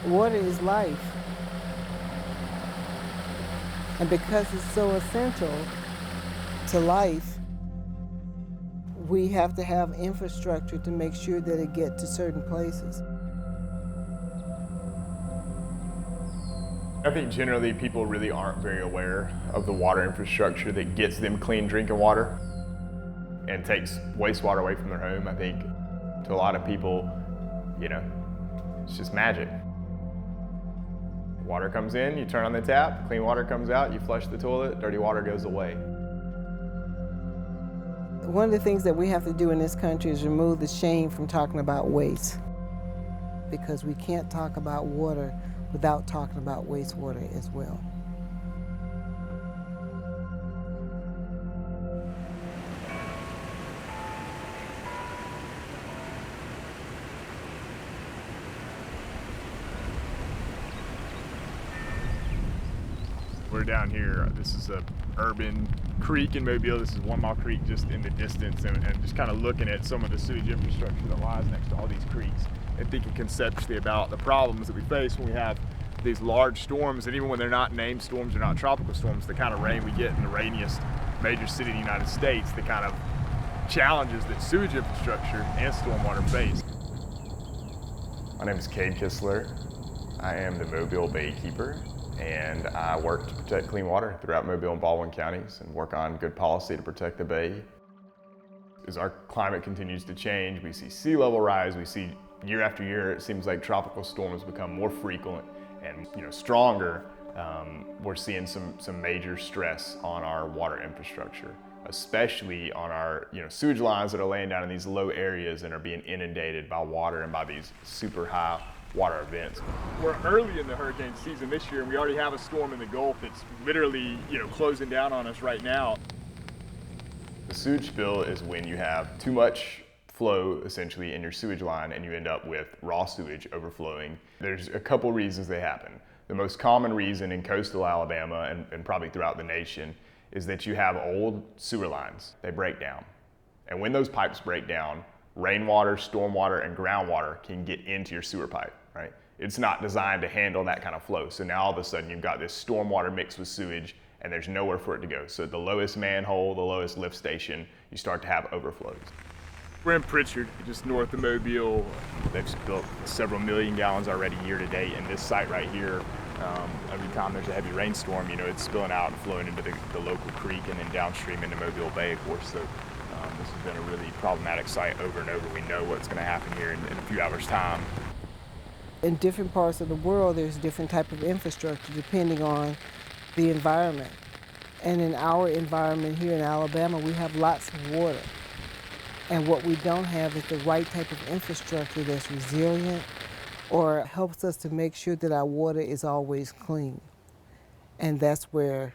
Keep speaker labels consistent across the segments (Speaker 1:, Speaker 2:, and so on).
Speaker 1: Water is life. And because it's so essential to life, we have to have infrastructure to make sure that it gets to certain places.
Speaker 2: I think generally people really aren't very aware of the water infrastructure that gets them clean drinking water and takes wastewater away from their home. I think to a lot of people, it's just magic. Water comes in, you turn on the tap, clean water comes out, you flush the toilet, dirty water goes away.
Speaker 1: One of the things that we have to do in this country is remove the shame from talking about waste, because we can't talk about water without talking about wastewater as well.
Speaker 2: We're down here, this is a urban creek in Mobile. This is 1 Mile Creek just in the distance, and just kind of looking at some of the sewage infrastructure that lies next to all these creeks and thinking conceptually about the problems that we face when we have these large storms, and even when they're not named storms or not tropical storms, the kind of rain we get in the rainiest major city in the United States, the kind of challenges that sewage infrastructure and stormwater face. My name is Cade Kistler. I am the Mobile Bay Keeper, and I work to protect clean water throughout Mobile and Baldwin counties and work on good policy to protect the bay. As our climate continues to change, we see sea level rise, we see year after year, it seems like tropical storms become more frequent and stronger. We're seeing some major stress on our water infrastructure, especially on our sewage lines that are laying down in these low areas and are being inundated by water and by these super high water events. We're early in the hurricane season this year, and we already have a storm in the Gulf that's literally closing down on us right now. The sewage spill is when you have too much flow essentially in your sewage line and you end up with raw sewage overflowing. There's a couple reasons they happen. The most common reason in coastal Alabama and probably throughout the nation is that you have old sewer lines. They break down. And when those pipes break down, rainwater, stormwater, and groundwater can get into your sewer pipe, right? It's not designed to handle that kind of flow. So now all of a sudden you've got this stormwater mixed with sewage and there's nowhere for it to go. So the lowest manhole, the lowest lift station, you start to have overflows. We're in Pritchard, just north of Mobile. They've spilled several million gallons already year to date, and this site right here, every time there's a heavy rainstorm, it's spilling out and flowing into the local creek and then downstream into Mobile Bay, of course. So this has been a really problematic site over and over. We know what's going to happen here in a few hours' time.
Speaker 1: In different parts of the world, there's different type of infrastructure depending on the environment. And in our environment here in Alabama, we have lots of water. And what we don't have is the right type of infrastructure that's resilient or helps us to make sure that our water is always clean. And that's where,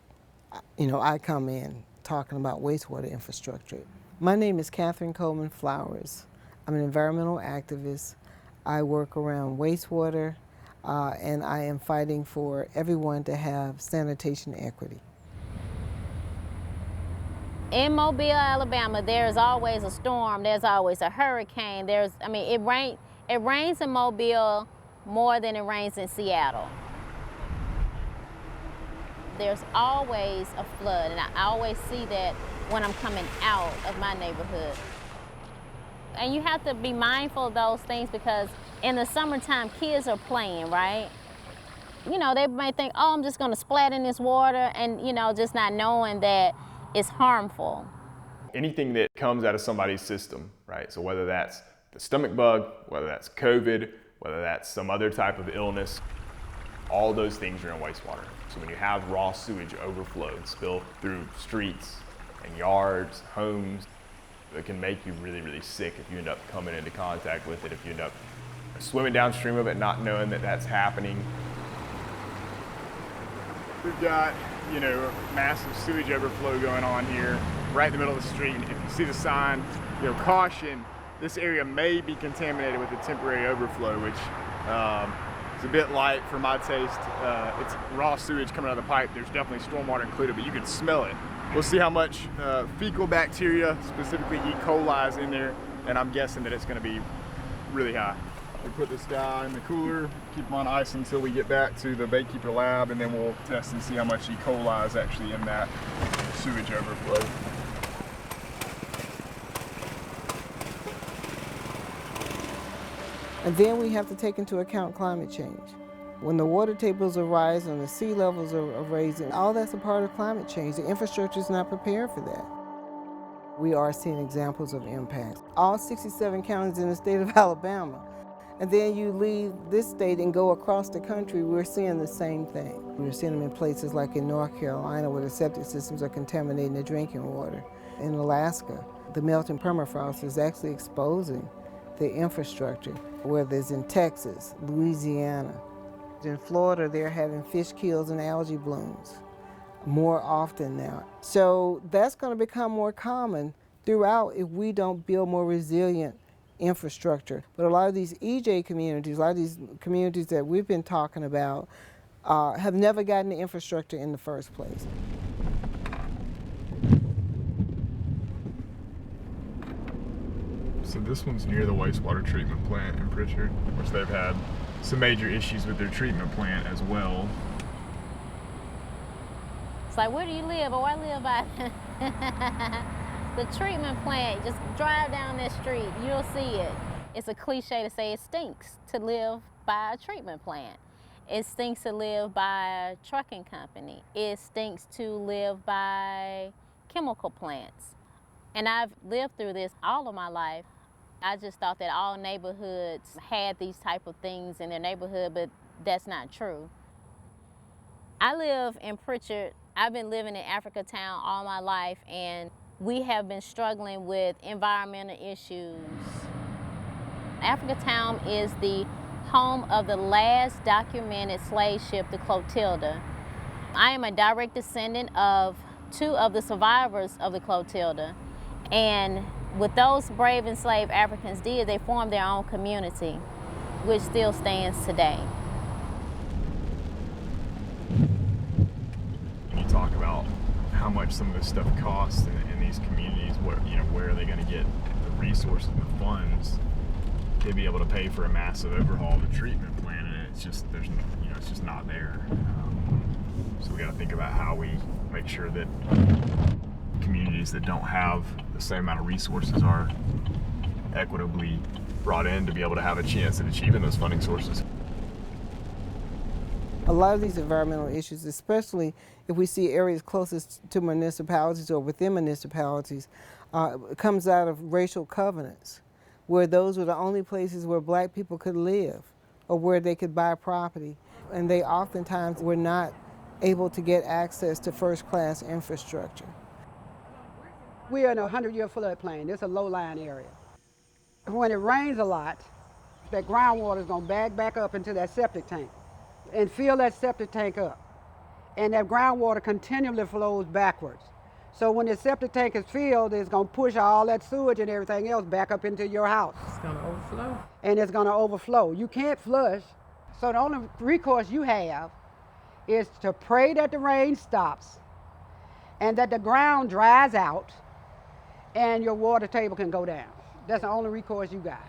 Speaker 1: I come in talking about wastewater infrastructure. My name is Catherine Coleman Flowers. I'm an environmental activist. I work around wastewater, and I am fighting for everyone to have sanitation equity.
Speaker 3: In Mobile, Alabama, there's always a storm, there's always a hurricane. It rains in Mobile more than it rains in Seattle. There's always a flood, and I always see that when I'm coming out of my neighborhood. And you have to be mindful of those things because in the summertime, kids are playing, right? They might think, oh, I'm just gonna splat in this water, and just not knowing that it's harmful.
Speaker 2: Anything that comes out of somebody's system, right? So whether that's the stomach bug, whether that's COVID, whether that's some other type of illness, all those things are in wastewater. So when you have raw sewage overflow and spill through streets and yards, homes, it can make you really, really sick if you end up coming into contact with it, if you end up swimming downstream of it, not knowing that that's happening. We've got, massive sewage overflow going on here, right in the middle of the street. If you see the sign, caution, this area may be contaminated with a temporary overflow, which is a bit light for my taste. It's raw sewage coming out of the pipe. There's definitely stormwater included, but you can smell it. We'll see how much fecal bacteria, specifically E. coli, is in there, and I'm guessing that it's going to be really high. We put this guy in the cooler, keep him on ice until we get back to the Baykeeper lab, and then we'll test and see how much E. coli is actually in that sewage overflow.
Speaker 1: And then we have to take into account climate change. When the water tables are rising, the sea levels are raising, all that's a part of climate change. The infrastructure is not prepared for that. We are seeing examples of impacts. All 67 counties in the state of Alabama. And then you leave this state and go across the country, we're seeing the same thing. We're seeing them in places like in North Carolina where the septic systems are contaminating the drinking water. In Alaska, the melting permafrost is actually exposing the infrastructure, whether it's in Texas, Louisiana. In Florida, they're having fish kills and algae blooms more often now. So that's going to become more common throughout if we don't build more resilient infrastructure. But a lot of these EJ communities, a lot of these communities that we've been talking about have never gotten the infrastructure in the first place.
Speaker 2: So this one's near the wastewater treatment plant in Pritchard, which they've had some major issues with their treatment plant as well.
Speaker 3: It's like, where do you live? Oh, I live by the treatment plant. Just drive down that street, you'll see it. It's a cliche to say it stinks to live by a treatment plant. It stinks to live by a trucking company. It stinks to live by chemical plants. And I've lived through this all of my life. I just thought that all neighborhoods had these type of things in their neighborhood, but that's not true. I live in Pritchard. I've been living in Africatown all my life, and we have been struggling with environmental issues. Africatown is the home of the last documented slave ship, the Clotilda. I am a direct descendant of two of the survivors of the Clotilda. And what those brave enslaved Africans did, they formed their own community, which still stands today.
Speaker 2: You talk about how much some of this stuff costs in these communities, where are they going to get the resources and the funds to be able to pay for a massive overhaul of the treatment plant, and it's just it's just not there. So we got to think about how we make sure that communities that don't have the same amount of resources are equitably brought in to be able to have a chance at achieving those funding sources.
Speaker 1: A lot of these environmental issues, especially if we see areas closest to municipalities or within municipalities, comes out of racial covenants, where those were the only places where black people could live or where they could buy property. And they oftentimes were not able to get access to first-class infrastructure.
Speaker 4: We are in a 100-year floodplain. It's a low-lying area. When it rains a lot, that groundwater is going to back up into that septic tank and fill that septic tank up. And that groundwater continually flows backwards. So when the septic tank is filled, it's going to push all that sewage and everything else back up into your house.
Speaker 5: It's going to overflow.
Speaker 4: And it's going to overflow. You can't flush. So the only recourse you have is to pray that the rain stops and that the ground dries out and your water table can go down. That's the only recourse you got.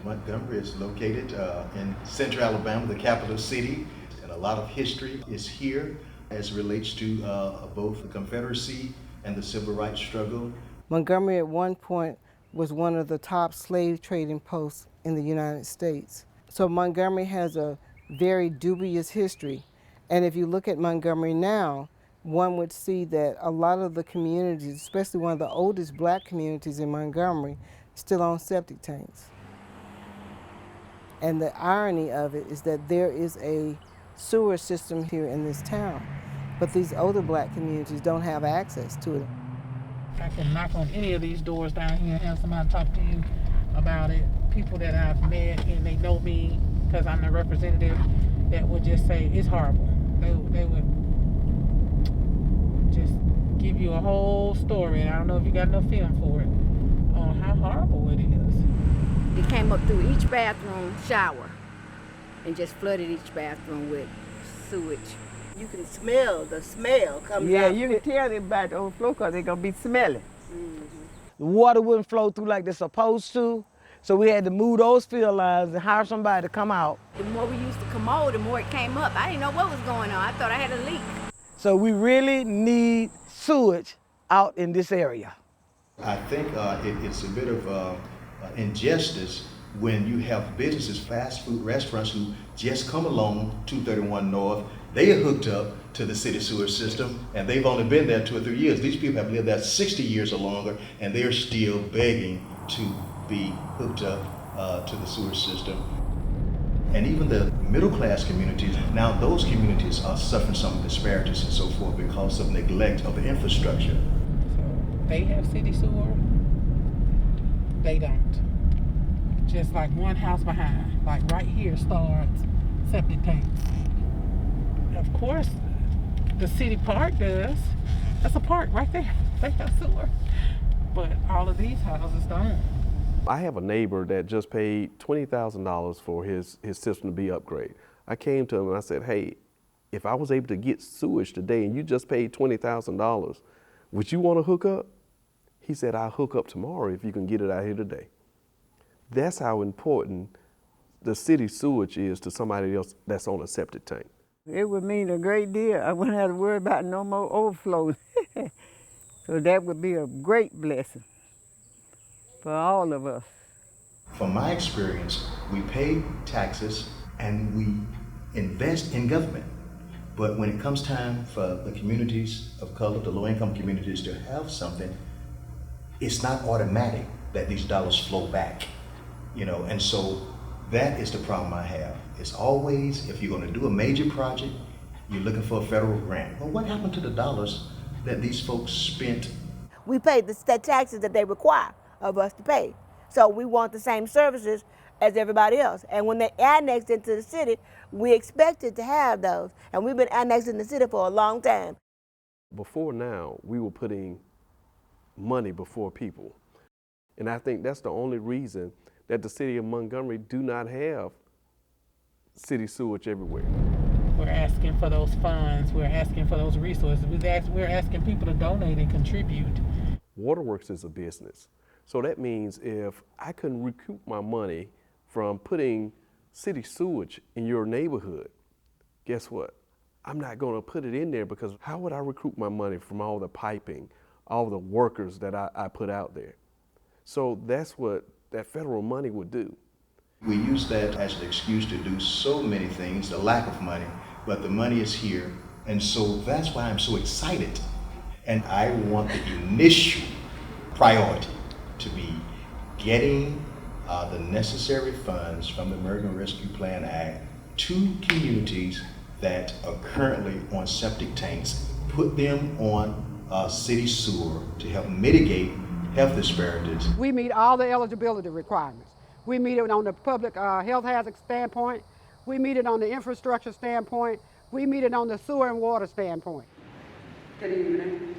Speaker 6: Montgomery is located in central Alabama, the capital city, and a lot of history is here as it relates to both the Confederacy and the Civil Rights struggle.
Speaker 1: Montgomery at one point was one of the top slave trading posts in the United States. So Montgomery has a very dubious history. And if you look at Montgomery now, one would see that a lot of the communities, especially one of the oldest black communities in Montgomery, still own septic tanks. And the irony of it is that there is a sewer system here in this town, but these older black communities don't have access to it.
Speaker 5: I can knock on any of these doors down here and have somebody talk to you about it. People that I've met and they know me because I'm the representative that would just say it's horrible. They would just give you a whole story, and I don't know if you got enough film for it, on how horrible it is.
Speaker 7: It came up through each bathroom shower and just flooded each bathroom with sewage.
Speaker 8: You can smell the smell coming out.
Speaker 9: Yeah, you can tell they're about to overflow because they're going to be smelling. The water wouldn't flow through like they're supposed to. So we had to move those field lines and hire somebody to come out.
Speaker 7: The more we used to commode, the more it came up. I didn't know what was going on. I thought I had a leak.
Speaker 9: So we really need sewage out in this area.
Speaker 6: I think it's a bit of injustice when you have businesses, fast food restaurants who just come along 231 North. They are hooked up to the city sewer system, and they've only been there 2 or 3 years. These people have lived there 60 years or longer, and they're still begging to be hooked up to the sewer system. And even the middle class communities, now those communities are suffering some disparities and so forth because of neglect of the infrastructure.
Speaker 5: So they have city sewer, they don't. Just like one house behind, like right here starts septic tanks. Of course, the city park does. That's a park right there. They have sewer. But all of these houses don't.
Speaker 10: I have a neighbor that just paid $20,000 for his system to be upgraded. I came to him and I said, hey, if I was able to get sewage today and you just paid $20,000, would you want to hook up? He said, I'll hook up tomorrow if you can get it out here today. That's how important the city sewage is to somebody else that's on a septic tank.
Speaker 9: It would mean a great deal. I wouldn't have to worry about no more overflow. So that would be a great blessing for all of us.
Speaker 6: From my experience, we pay taxes and we invest in government. But when it comes time for the communities of color, the low-income communities to have something, it's not automatic that these dollars flow back, and so that is the problem I have. It's always, if you're going to do a major project, you're looking for a federal grant. Well, what happened to the dollars that these folks spent?
Speaker 11: We pay the taxes that they require of us to pay. So we want the same services as everybody else. And when they annexed into the city, we expected to have those. And we've been annexed in the city for a long time.
Speaker 10: Before now, we were putting money before people. And I think that's the only reason that the city of Montgomery do not have city sewage everywhere.
Speaker 5: We're asking for those funds. We're asking for those resources. We're asking people to donate and contribute.
Speaker 10: Waterworks is a business. So that means if I can recoup my money from putting city sewage in your neighborhood, guess what? I'm not going to put it in there because how would I recoup my money from all the piping, all the workers that I put out there? So that's what that federal money would do.
Speaker 6: We use that as an excuse to do so many things, the lack of money, but the money is here. And so that's why I'm so excited. And I want the initial priority to be getting the necessary funds from the American Rescue Plan Act to communities that are currently on septic tanks, put them on city sewer to help mitigate health disparities.
Speaker 4: We meet all the eligibility requirements. We meet it on the public health hazard standpoint. We meet it on the infrastructure standpoint. We meet it on the sewer and water standpoint.
Speaker 12: Good evening.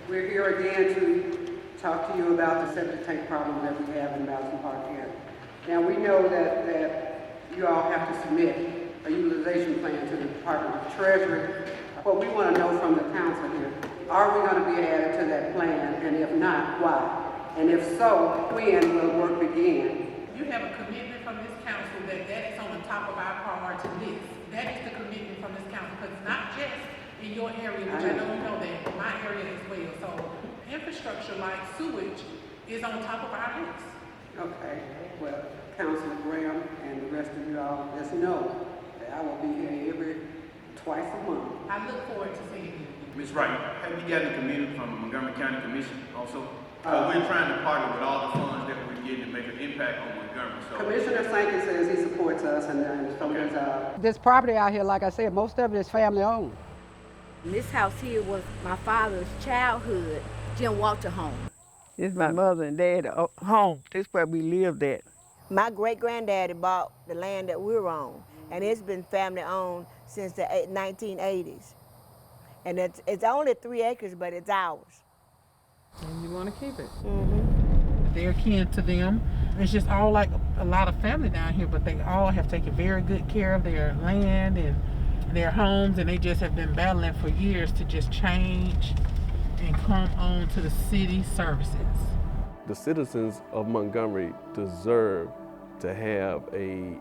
Speaker 12: We're here again to talk to you about the septic tank problem that we have in Madison Park area. Now we know that you all have to submit a utilization plan to the Department of Treasury. What we want to know from the council here, are we going to be added to that plan, and if not, why? And if so, when will work begin?
Speaker 5: You have a commitment from this council that is on the top of our priority list. That is the commitment from this council, because it's not just in your area, which I know you know that, my area as well. So infrastructure like sewage is on top of our list.
Speaker 12: Okay, well, Councilor Graham and the rest of you all, just know that I will be here twice a month.
Speaker 5: I look forward to seeing you.
Speaker 13: Ms. Wright, have you gotten a commitment from the Montgomery County Commission also? We're trying to partner with all the funds that we're getting to make an impact on Montgomery. So
Speaker 12: Commissioner Sankey says he supports us, and so does
Speaker 4: This property out here, like I said, most of it is family owned.
Speaker 7: This house here was my father's childhood Jim Walter home.
Speaker 9: This is my mother and dad home. This is where we lived at.
Speaker 11: My great-granddaddy bought the land that we're on, and it's been family owned since the 1980s. And it's only 3 acres, but it's ours.
Speaker 5: And you want to keep it.
Speaker 11: Mm-hmm.
Speaker 5: They're kin to them. It's just all like a lot of family down here, but they all have taken very good care of their land and their homes, and they just have been battling for years to just change and come on to the city services.
Speaker 10: The citizens of Montgomery deserve to have a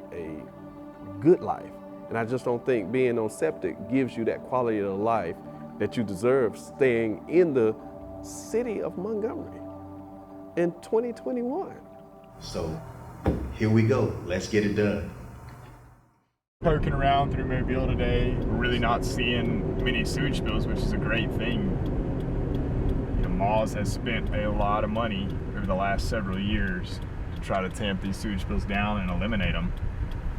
Speaker 10: good life. And I just don't think being on septic gives you that quality of life that you deserve staying in the city of Montgomery in 2021.
Speaker 6: So here we go, let's get it done.
Speaker 2: Poking around through Mobile today, we're really not seeing many sewage spills, which is a great thing. Moz has spent a lot of money over the last several years to try to tamp these sewage spills down and eliminate them.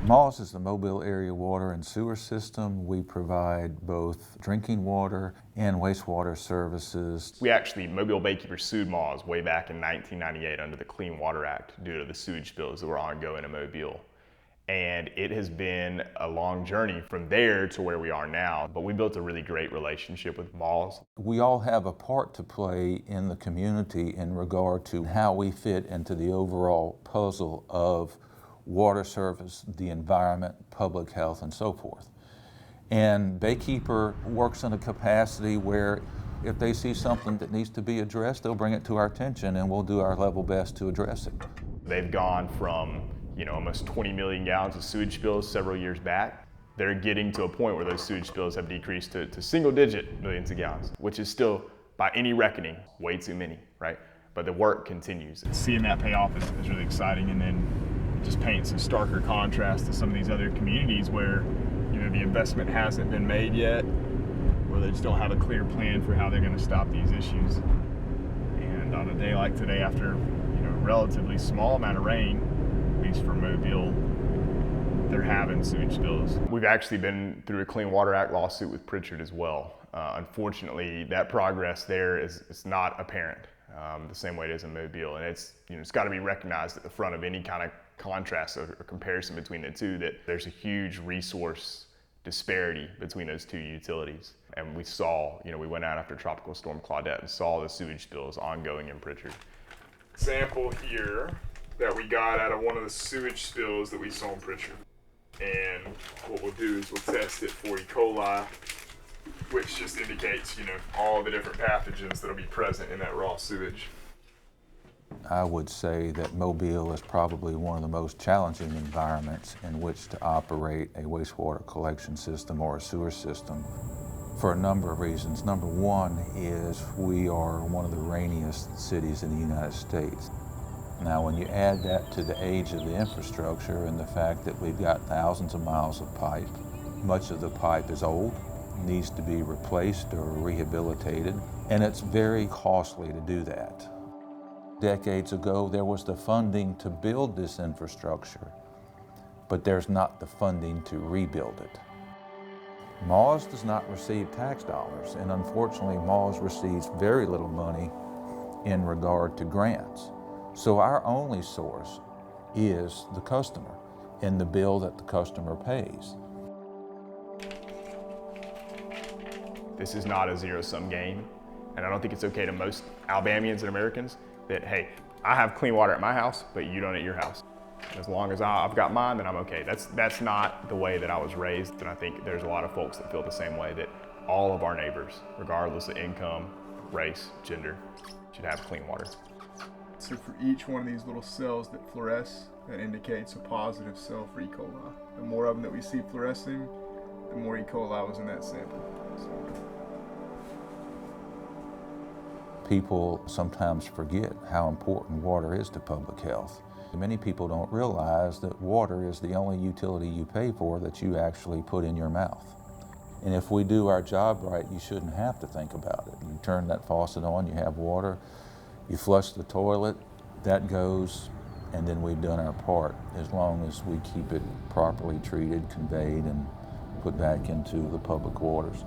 Speaker 14: Moz is the Mobile Area Water and Sewer System. We provide both drinking water and wastewater services.
Speaker 2: We actually, Mobile Baykeeper sued Moz way back in 1998 under the Clean Water Act due to the sewage spills that were ongoing in Mobile. And it has been a long journey from there to where we are now, but we built a really great relationship with Moz.
Speaker 14: We all have a part to play in the community in regard to how we fit into the overall puzzle of water service, the environment, public health, and so forth. And Baykeeper works in a capacity where if they see something that needs to be addressed, they'll bring it to our attention and we'll do our level best to address it.
Speaker 2: They've gone from almost 20 million gallons of sewage spills several years back. They're getting to a point where those sewage spills have decreased to single-digit millions of gallons, which is still, by any reckoning, way too many, right? But the work continues. Seeing that pay off is really exciting, and then just paints a starker contrast to some of these other communities where the investment hasn't been made yet, where they just don't have a clear plan for how they're going to stop these issues. And on a day like today, after a relatively small amount of rain, at least for Mobile, they're having sewage spills. We've actually been through a Clean Water Act lawsuit with Pritchard as well. Unfortunately, that progress there is not apparent the same way it is in Mobile, and it's got to be recognized at the front of any kind of contrast or comparison between the two that there's a huge resource disparity between those two utilities. And we saw, we went out after Tropical Storm Claudette and saw the sewage spills ongoing in Pritchard. Sample here that we got out of one of the sewage spills that we saw in Pritchard. And what we'll do is we'll test it for E. coli, which just indicates, all the different pathogens that'll be present in that raw sewage.
Speaker 14: I would say that Mobile is probably one of the most challenging environments in which to operate a wastewater collection system or a sewer system for a number of reasons. Number one is we are one of the rainiest cities in the United States. Now, when you add that to the age of the infrastructure and the fact that we've got thousands of miles of pipe, much of the pipe is old, needs to be replaced or rehabilitated, and it's very costly to do that. Decades ago, there was the funding to build this infrastructure, but there's not the funding to rebuild it. Moz does not receive tax dollars, and unfortunately, Moz receives very little money in regard to grants. So our only source is the customer and the bill that the customer pays.
Speaker 2: This is not a zero-sum game, and I don't think it's okay to most Alabamians and Americans that, hey, I have clean water at my house, but you don't at your house. As long as I've got mine, then I'm okay. That's not the way that I was raised, and I think there's a lot of folks that feel the same way, that all of our neighbors, regardless of income, race, gender, should have clean water. So for each one of these little cells that fluoresce, that indicates a positive cell for E. coli. The more of them that we see fluorescing, the more E. coli was in that sample.
Speaker 14: People sometimes forget how important water is to public health. Many people don't realize that water is the only utility you pay for that you actually put in your mouth. And if we do our job right, you shouldn't have to think about it. You turn that faucet on, you have water, you flush the toilet, that goes, and then we've done our part, as long as we keep it properly treated, conveyed, and put back into the public waters.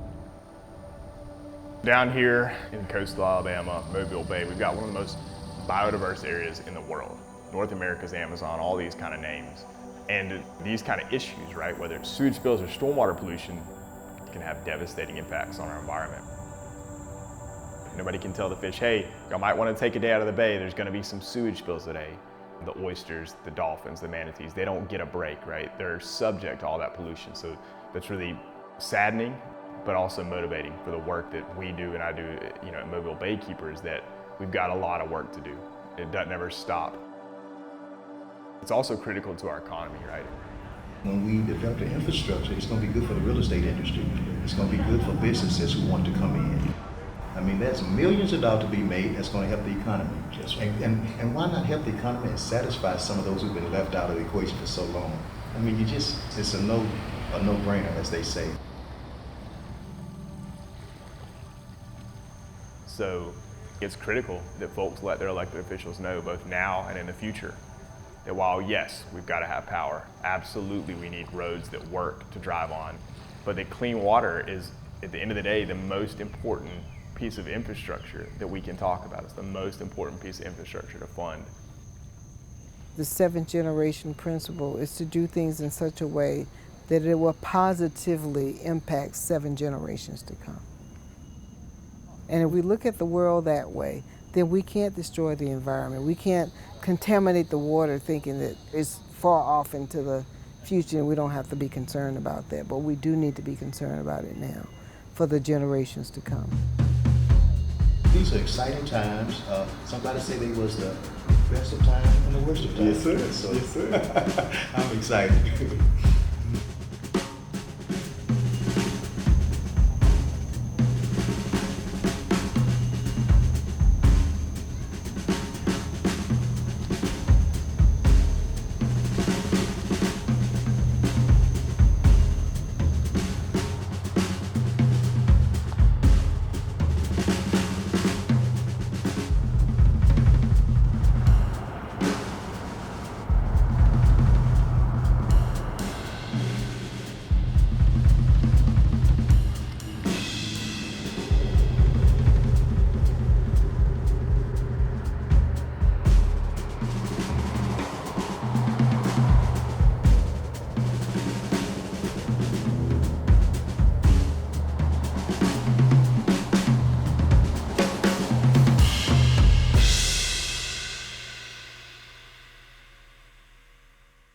Speaker 2: Down here in coastal Alabama, Mobile Bay, we've got one of the most biodiverse areas in the world. North America's Amazon, all these kind of names. And these kind of issues, right, whether it's sewage spills or stormwater pollution, can have devastating impacts on our environment. Nobody can tell the fish, hey, y'all might want to take a day out of the bay, there's going to be some sewage spills today. The oysters, the dolphins, the manatees, they don't get a break, right? They're subject to all that pollution. So that's really saddening, but also motivating for the work that we do and I do, at Mobile Baykeeper, is that we've got a lot of work to do. It doesn't ever stop. It's also critical to our economy, right?
Speaker 6: When we develop the infrastructure, it's going to be good for the real estate industry. It's going to be good for businesses who want to come in. I mean, there's millions of dollars to be made that's going to help the economy. And why not help the economy and satisfy some of those who've been left out of the equation for so long? I mean, it's a no-brainer, as they say.
Speaker 2: So it's critical that folks let their elected officials know, both now and in the future, that while, yes, we've got to have power, absolutely we need roads that work to drive on, but that clean water is, at the end of the day, the most important piece of infrastructure that we can talk about. It's the most important piece of infrastructure to fund.
Speaker 1: The seventh generation principle is to do things in such a way that it will positively impact 7 generations to come. And if we look at the world that way, then we can't destroy the environment. We can't contaminate the water thinking that it's far off into the future and we don't have to be concerned about that. But we do need to be concerned about it now for the generations to come.
Speaker 6: These are exciting times. Somebody said they was the best of time and the worst of time.
Speaker 2: Yes, sir.
Speaker 6: So
Speaker 2: yes, sir.
Speaker 6: I'm excited.